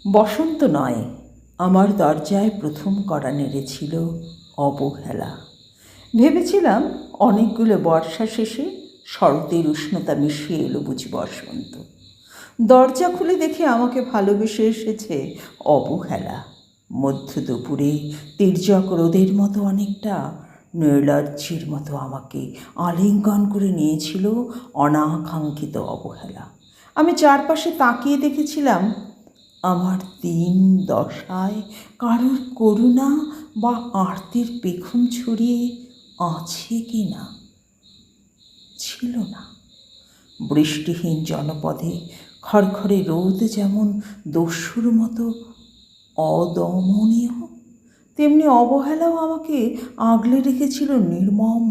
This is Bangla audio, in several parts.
বসন্ত নয়, আমার দরজায় প্রথম কড়া নেড়েছিল অবহেলা। ভেবেছিলাম অনেকগুলো বর্ষা শেষে শরতের উষ্ণতা মিশিয়ে এলো বুঝি বসন্ত। দরজা খুলে দেখে আমাকে ভালোবেসে এসেছে অবহেলা। মধ্য দুপুরে তির্যক রোদের মতো অনেকটা নৈর্লজ্জের মতো আমাকে আলিঙ্গন করে নিয়েছিল অনাকাঙ্ক্ষিত অবহেলা। আমি চারপাশে তাকিয়ে দেখেছিলাম আমার দিন দশায় কারোর করুণা বা আরতির পেখম ছড়িয়ে আছে কি না। ছিল না। বৃষ্টিহীন জনপদে খড়খড়ে রোদ যেমন দস্যুর মতো অদমনীয়, তেমনি অবহেলাও আমাকে আগলে রেখেছিল নির্মম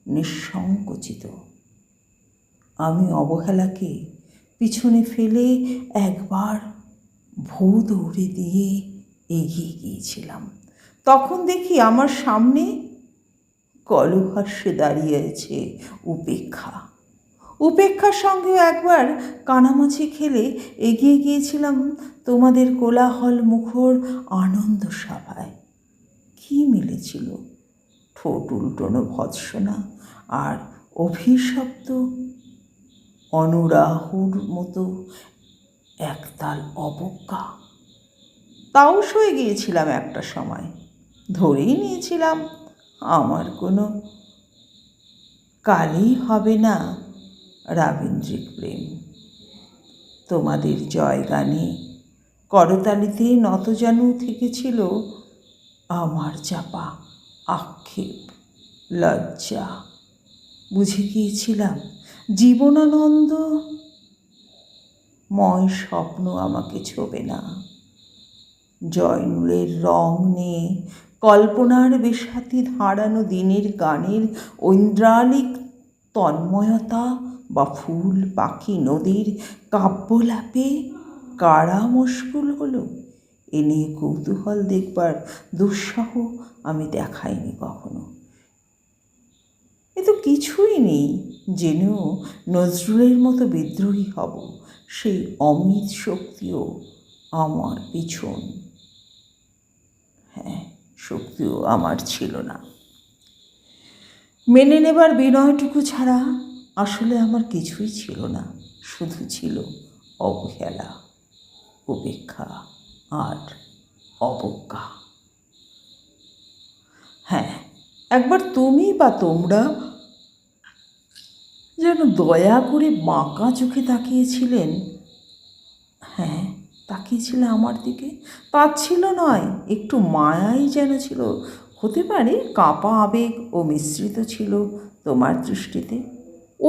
নিঃসংকোচিত। আমি অবহেলাকে পিছনে ফেলে একবার ভূ দৌড়ে দিয়ে এগিয়ে গিয়েছিলাম। তখন দেখি আমার সামনে কলভাস্যে দাঁড়িয়ে আছে উপেক্ষা। উপেক্ষার সঙ্গেও একবার কানামাছি খেলে এগিয়ে গিয়েছিলাম তোমাদের কোলাহল মুখর আনন্দ সভায়। কি মিলেছিল? ঠোঁট উল্টোনো ভৎসনা আর অভিশপ্ত অনুরাহুর মতো একতাল অবজ্ঞা। তাও সয়ে গিয়েছিলাম একটা সময়। ধরেই নিয়েছিলাম আমার কোনো কালই হবে না রাবীন্দ্রিক প্রেম। তোমাদের জয়গানে করতালিতে নতজানু থেকেছিল আমার চাপা আক্ষেপ, লজ্জা। বুঝে গিয়েছিলাম জীবনানন্দময় স্বপ্ন আমাকে ছোবে না। জয়নুলের রং নিয়ে কল্পনার বেসাতি ধারানো দিনের গানের ঐন্দ্রালিক তন্ময়তা বা ফুল পাখি নদীর কাব্যলাপে কারা মশগুল হলো এ নিয়ে কৌতূহল দেখবার দুঃসাহ আমি দেখাইনি কখনো। এ তো কিছুই নেই, জেনেও নজরুলের মতো বিদ্রোহী হব সেই অমিত শক্তিও আমার পিছন। হ্যাঁ, শক্তিও আমার ছিল না। মেনে নেবার বিনয়টুকু ছাড়া আসলে আমার কিছুই ছিল না। শুধু ছিল অবহেলা, উপেক্ষা আর অবজ্ঞা। হ্যাঁ, একবার তুমি বা তোমরা যেন দয়া করে বাঁকা চোখে তাকিয়েছিলেন। হ্যাঁ, তাকিয়েছিলে আমার দিকে। তাচ্ছিল্য নয়, একটু মায়াই যেন ছিল। হতে পারে কাঁপা আবেগ ও মিশ্রিত ছিল তোমার দৃষ্টিতে।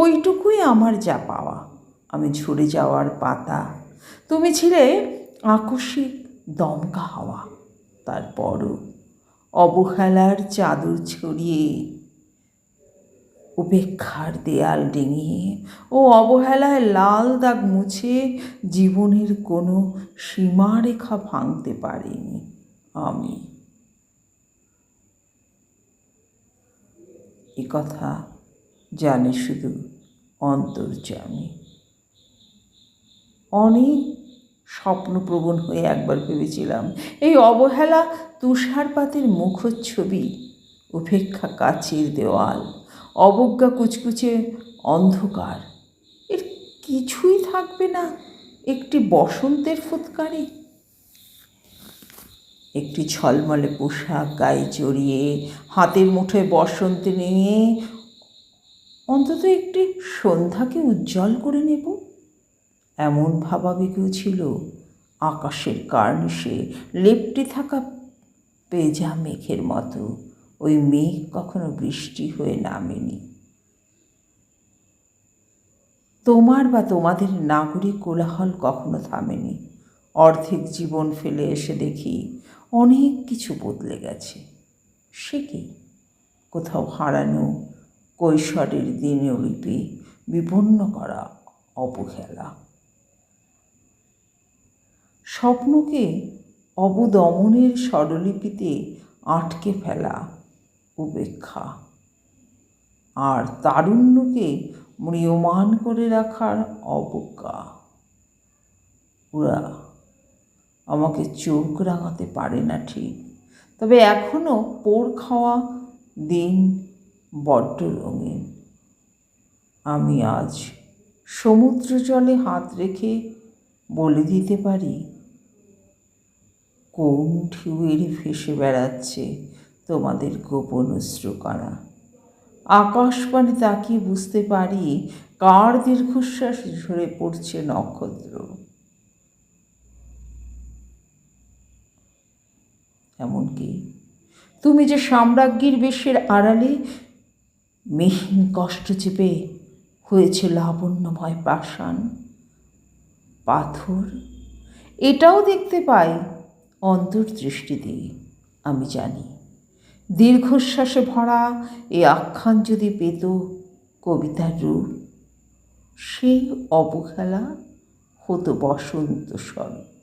ওইটুকুই আমার যা পাওয়া। আমি ঝরে যাওয়ার পাতা, তুমি ছিলে আকস্মিক দমকা হাওয়া। তারপরও অবহেলার চাদর ছড়িয়ে, উপেক্ষার দেয়াল ডিঙিয়ে ও অবহেলায় লাল দাগ মুছে জীবনের কোনো সীমারেখা ভাঙতে পারিনি আমি। এ কথা জানে শুধু অন্তর্যামী। অনেক স্বপ্নপ্রবণ হয়ে একবার ভেবেছিলাম এই অবহেলা তুষারপাতের মুখচ্ছবি, উপেক্ষা কাচের দেওয়াল, অবজ্ঞা কুচকুচে অন্ধকার। এর কিছুই থাকবে না একটি বসন্তের ফুৎকারে। একটি ঝলমলে পোশাক গায়ে জড়িয়ে, হাতের মুঠোয় বসন্ত নিয়ে অন্তত একটি সন্ধ্যাকে উজ্জ্বল করে নেব, এমন ভাবাবেগও ছিল আকাশের কার্নিশে লেপ্টে থাকা পেঁজা মেঘের মতো। ওই মেঘ কখনো বৃষ্টি হয়ে নামেনি। তোমার বা তোমাদের নাগরিক কোলাহল কখনো থামেনি। অর্ধেক জীবন ফেলে এসে দেখি অনেক কিছু বদলে গেছে। সে কি? কোথাও হারানো কৈশোরের দিনলিপি বিপন্ন করা অবহেলা, স্বপ্নকে অবদমনের স্বরলিপিতে আটকে ফেলা উপেক্ষা, আর তারুণ্যকে ম্রিয়মাণ করে রাখার অবজ্ঞা। ওরা আমাকে চোখ রাঙাতে পারে না ঠিক, তবে এখনও পোড় খাওয়া দিন বড্ড রঙিন। আমি আজ সমুদ্র জলে হাত রেখে বলে দিতে পারি কোন ঢেউয়ের ভেসে বেড়াচ্ছে তোমাদের গোপন অশ্রুকারা। আকাশপানে তাকিয়ে বুঝতে পারি কার দীর্ঘশ্বাস ঝরে পড়ছে নক্ষত্র। এমনকি তুমি যে সাম্রাজ্ঞীর বেশের আড়ালে মিহিন কষ্ট চেপে হয়েছে লাবণ্যময় পাষাণ পাথর, এটাও দেখতে পাই অন্তর্দৃষ্টি দিয়ে। আমি জানি দীর্ঘশ্বাসে ভরা এ আখ্যান যদি পেত কবিতার রূপ, সেই অবহেলা হতো বসন্ত স্বরূপ।